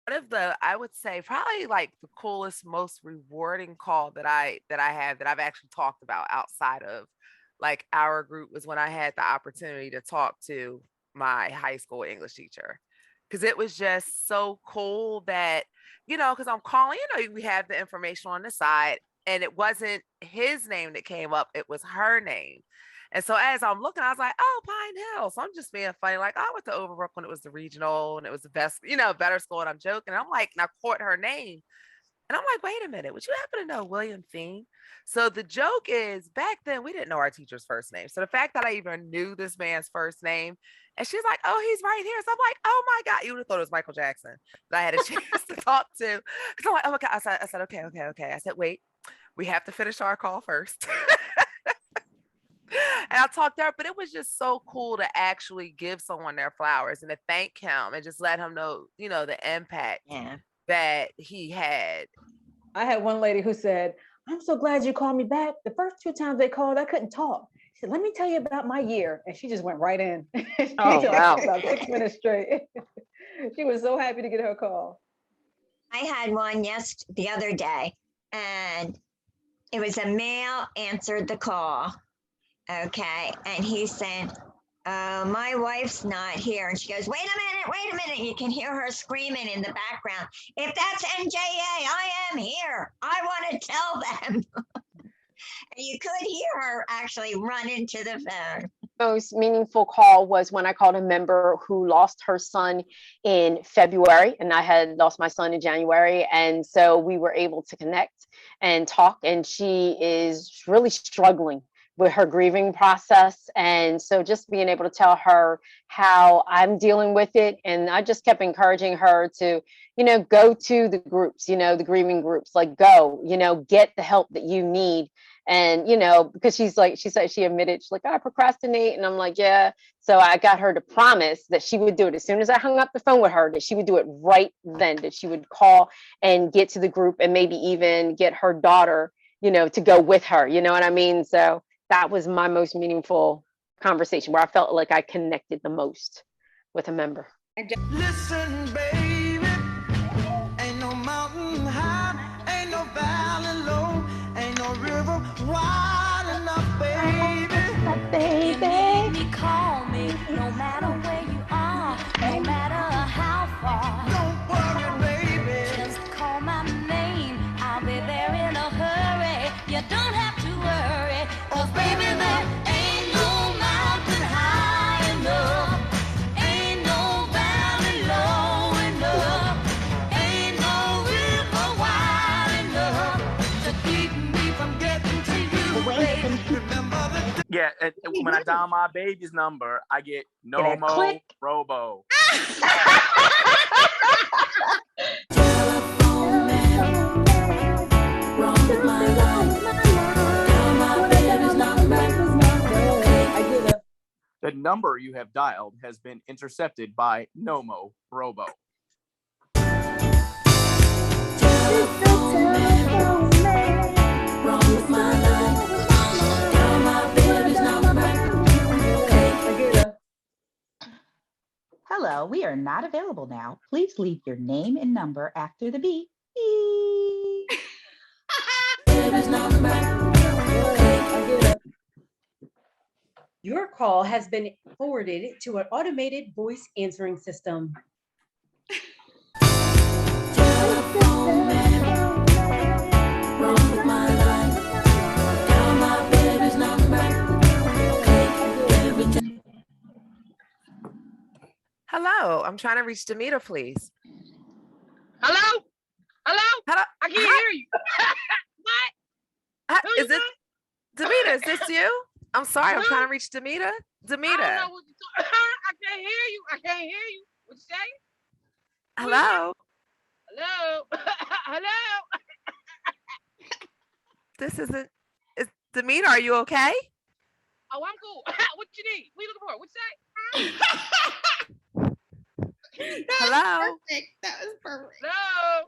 one of the I would say probably like the coolest, most rewarding call that I have that I've actually talked about outside of like our group was when I had the opportunity to talk to my high school English teacher. Cause it was just so cool that, because I'm calling, we have the information on the side and it wasn't his name that came up, it was her name. And so as I'm looking, I was like, oh, Pine Hill. So I'm just being funny. Like, I went to Overbrook when it was the regional and it was the best, better school. And I'm joking. I'm like, and I caught her name. And I'm like, wait a minute, would you happen to know William Thien? So the joke is back then we didn't know our teacher's first name. So the fact that I even knew this man's first name, and she's like, oh, he's right here. So I'm like, oh my God, you would have thought it was Michael Jackson that I had a chance to talk to. Cause I'm like, oh my God. I said, okay, okay, okay. I said, wait, we have to finish our call first. And I talked to her, but it was just so cool to actually give someone their flowers and to thank him and just let him know, the impact Yeah. that he had. I had one lady who said, I'm so glad you called me back. The first two times they called, I couldn't talk. She said, let me tell you about my year. And she just went right in. She Oh talked wow. about 6 minutes straight. She was so happy to get her call. I had one the other day, and it was a male answered the call. Okay, and he said, my wife's not here. And she goes, wait a minute. You can hear her screaming in the background. If that's NJA, I am here. I want to tell them. And you could hear her actually run into the phone. Most meaningful call was when I called a member who lost her son in February, and I had lost my son in January. And so we were able to connect and talk, and she is really struggling with her grieving process. And so just being able to tell her how I'm dealing with it. And I just kept encouraging her to, go to the groups, the grieving groups, like go, get the help that you need. And because she said she admitted, she's like, I procrastinate, and I'm like, yeah. So I got her to promise that she would do it as soon as I hung up the phone with her, that she would do it right then, that she would call and get to the group and maybe even get her daughter, to go with her, you know what I mean? So that was my most meaningful conversation, where I felt like I connected the most with a member. Listen, baby, ain't no mountain high, ain't no valley low, ain't no river wide enough, baby. You need me, call me, no matter where you are, no matter how far. Don't worry, baby. Just call my name, I'll be there in a hurry. You don't have to worry, 'cause baby, there ain't no mountain high enough, ain't no valley low enough, ain't no river wide enough to keep me from getting to you, baby. Remember the Yeah, when I dial my baby's number, I get no mo click. robo. Telephone man, wrong with my life. Dial my baby's number. I get it. The number you have dialed has been intercepted by Nomo Robo. Telephone man, wrong with my life. Dial my baby's number. I get it. Hello, we are not available now. Please leave your name and number after the beep. Beep. Baby's number. I get it. Your call has been forwarded to an automated voice answering system. Telephone man, wrong with my life. Dial my baby's number. Everything. Hello, I'm trying to reach Demeter, please. Hello? Hello? Hello, I can't hear you. What? Who is you it Demeter? Is this you? I'm sorry, I'm Who? trying to reach Demeter. I don't Demeter, know what you I can't hear you. I can't hear you. What you say? hello. Hello? Hello? This isn't. Is Demeter? Are you okay? Oh, I'm cool. What you need? What you looking for? What you say? Hello. Perfect. That was perfect. Hello?